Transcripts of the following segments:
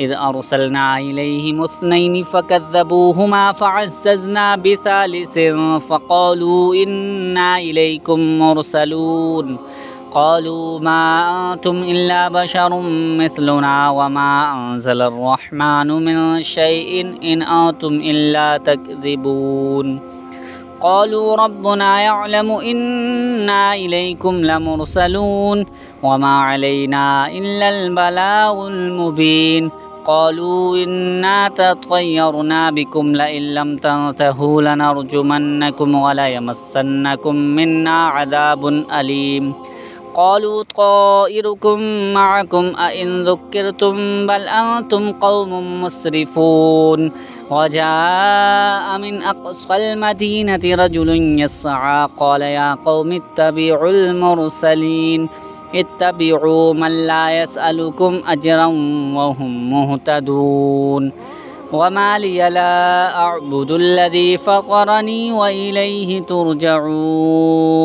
إذ أرسلنا إليهم اثنين فكذبوهما فعززنا بثالث فقالوا إنا إليكم مرسلون قالوا ما أنتم إلا بشر مثلنا وما أنزل الرحمن من شيء إن أنتم إلا تكذبون قالوا ربنا يعلم إنا إليكم لمرسلون وما علينا إلا البلاغ المبين قالوا إنا تطيرنا بكم لئن لم تنتهوا لنرجمنكم وليمسنكم منا عذاب أليم قالوا طائركم معكم أئن ذكرتم بل أنتم قوم مسرفون وجاء من أقصى المدينة رجل يسعى قال يا قوم اتبعوا المرسلين اتبعوا من لا يسألكم أجرا وهم مهتدون وما لي لا أعبد الذي فطرني وإليه ترجعون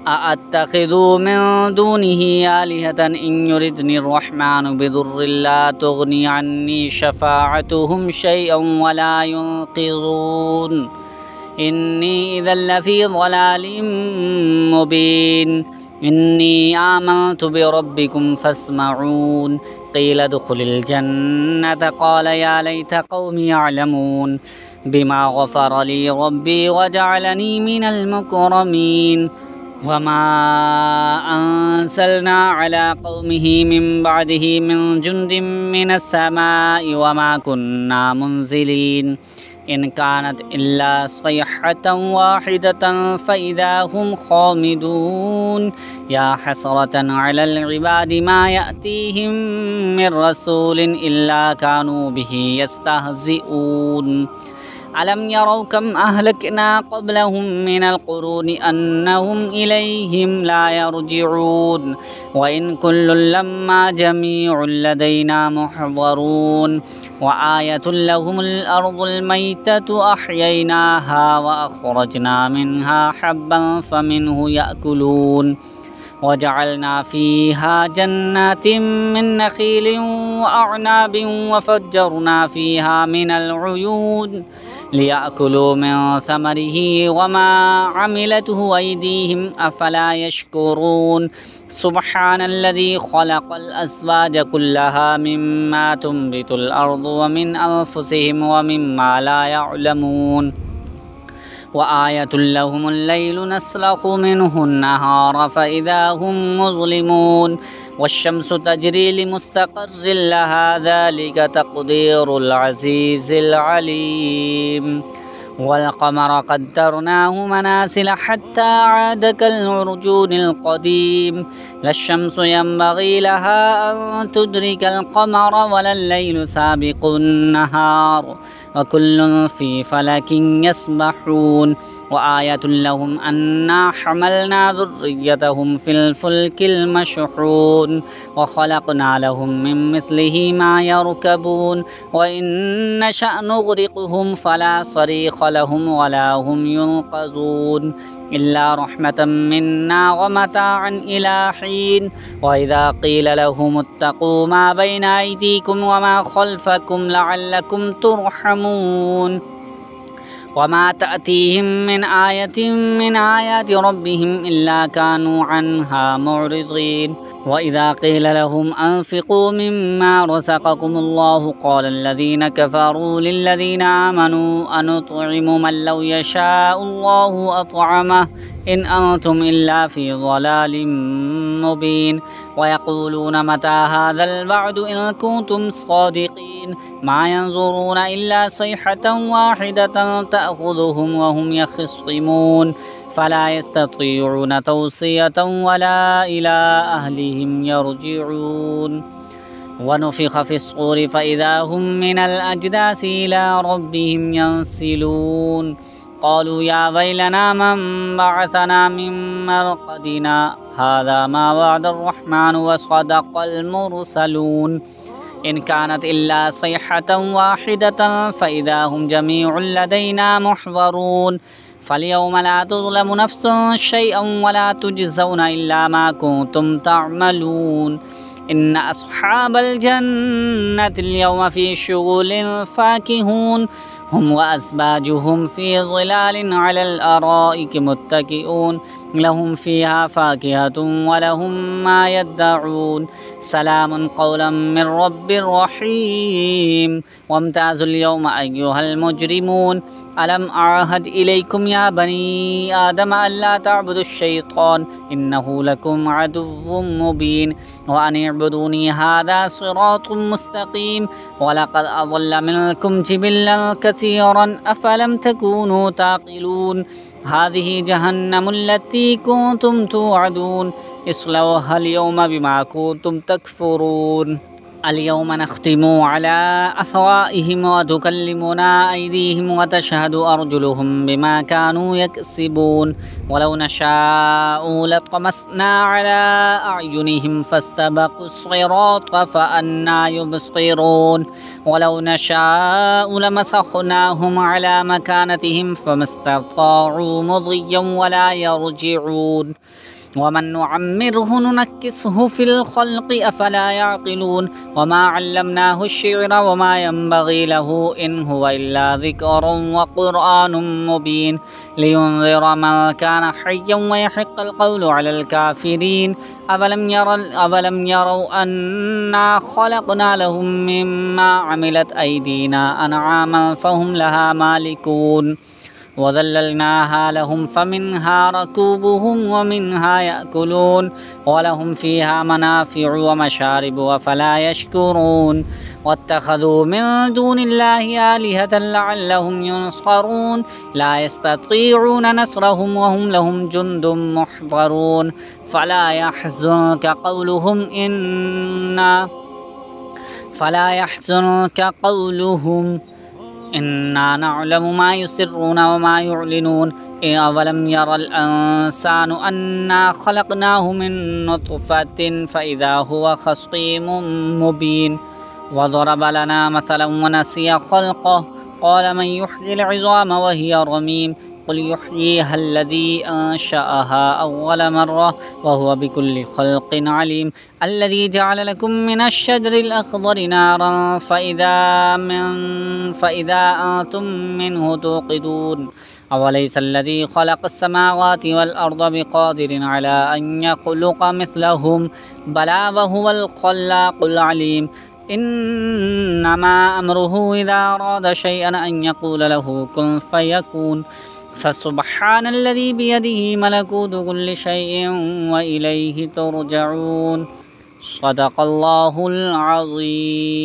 أأتخذ من دونه آلهة إن يردني الرحمن بضر لا تغني عني شفاعتهم شيئا ولا ينقذون إني إذا لفي ضلال مبين إني آمنت بربكم فاسمعون قيل ادخل الجنة قال يا ليت قومي يعلمون بما غفر لي ربي وجعلني من المكرمين وما أنزلنا على قومه من بعده من جند من السماء وما كنا منزلين إن كانت إلا صيحة واحدة فإذا هم خامدون يا حسرة على العباد ما يأتيهم من رسول إلا كانوا به يستهزئون ألم يروا كم أهلكنا قبلهم من القرون أنهم إليهم لا يرجعون وإن كل لما جميع لدينا محضرون وآية لهم الأرض الميتة أحييناها وأخرجنا منها حبا فمنه يأكلون وجعلنا فيها جنات من نخيل وأعناب وفجرنا فيها من العيون ليأكلوا من ثمره وما عملته أيديهم أفلا يشكرون سبحان الذي خلق الأزواج كلها مما تنبت الأرض ومن أنفسهم ومما لا يعلمون وآية لهم الليل نسلخ منه النهار فإذا هم مظلمون والشمس تجري لمستقر لها ذلك تقدير العزيز العليم والقمر قدرناه منازل حتى عاد كالعرجون القديم لا الشمس ينبغي لها أن تدرك القمر ولا الليل سابق النهار وكل في فلك يسبحون وآية لهم أنا حملنا ذريتهم في الفلك المشحون وخلقنا لهم من مثله ما يركبون وإن نشأ نغرقهم فلا صريخ لهم ولا هم ينقذون إلا رحمة منا ومتاعا إلى حين وإذا قيل لهم اتقوا ما بين أيديكم وما خلفكم لعلكم ترحمون وما تأتيهم من آية من آيات ربهم إلا كانوا عنها معرضين وإذا قيل لهم أنفقوا مما رزقكم الله قال الذين كفروا للذين آمنوا أنطعم من لو يشاء الله أطعمه إن أنتم إلا في ضلال مبين ويقولون متى هذا الوعد إن كنتم صادقين ما ينظرون إلا صيحة واحدة تأخذهم وهم يخصمون فلا يستطيعون توصية ولا إلى أهلهم يرجعون ونفخ في الصور فإذا هم من الأجداث إلى ربهم ينسلون قالوا يا ويلنا من بعثنا من مرقدنا هذا ما وعد الرحمن وصدق المرسلون إن كانت إلا صيحة واحدة فإذا هم جميع لدينا محضرون فاليوم لا تظلم نفس شيئا ولا تجزون إلا ما كنتم تعملون إن أصحاب الجنة اليوم في شغل فاكهون هم وأزواجهم في ظلال على الأرائك متكئون لهم فيها فاكهة ولهم ما يدعون سلام قولا من رب رحيم وامتازوا اليوم أيها المجرمون ألم أعهد إليكم يا بني آدم ألا تعبدوا الشيطان إنه لكم عدو مبين وأن اعبدوني هذا صراط مستقيم ولقد أضل منكم جبلا كثيرا أفلم تكونوا تعقلون هذه جهنم التي كنتم توعدون اصلوها اليوم بما كنتم تكفرون اليوم نختم على أفواههم وتكلمنا أيديهم وتشهد أرجلهم بما كانوا يكسبون ولو نشاء لطمسنا على أعينهم فاستبقوا الصراط فأنى يبصرون ولو نشاء لمسخناهم على مكانتهم فما استطاعوا مضيا ولا يرجعون ومن نعمره ننكسه في الخلق أفلا يعقلون وما علمناه الشعر وما ينبغي له إن هو إلا ذكر وقرآن مبين لينذر من كان حيا ويحق القول على الكافرين أولم يروا أنا خلقنا لهم مما عملت أيدينا أنعاما فهم لها مالكون وذللناها لهم فمنها ركوبهم ومنها يأكلون ولهم فيها منافع ومشارب أفلا يشكرون واتخذوا من دون الله آلهة لعلهم ينصرون لا يستطيعون نصرهم وهم لهم جند محضرون فلا يحزنك قولهم إنا نعلم ما يسرون وما يعلنون أولم يرى الإنسان أنا خلقناه من نطفة فإذا هو خصيم مبين وضرب لنا مثلا ونسي خلقه قال من يحيي العظام وهي رميم قل يحييها الذي أنشأها أول مرة وهو بكل خلق عليم الذي جعل لكم من الشجر الأخضر نارا فإذا أنتم منه توقدون أوليس الذي خلق السماوات والأرض بقادر على أن يخلق مثلهم بلى وهو الخلاق العليم إنما أمره إذا أراد شيئا أن يقول له كن فيكون فسبحان الذي بيده ملكوت كل شيء وإليه ترجعون صدق الله العظيم.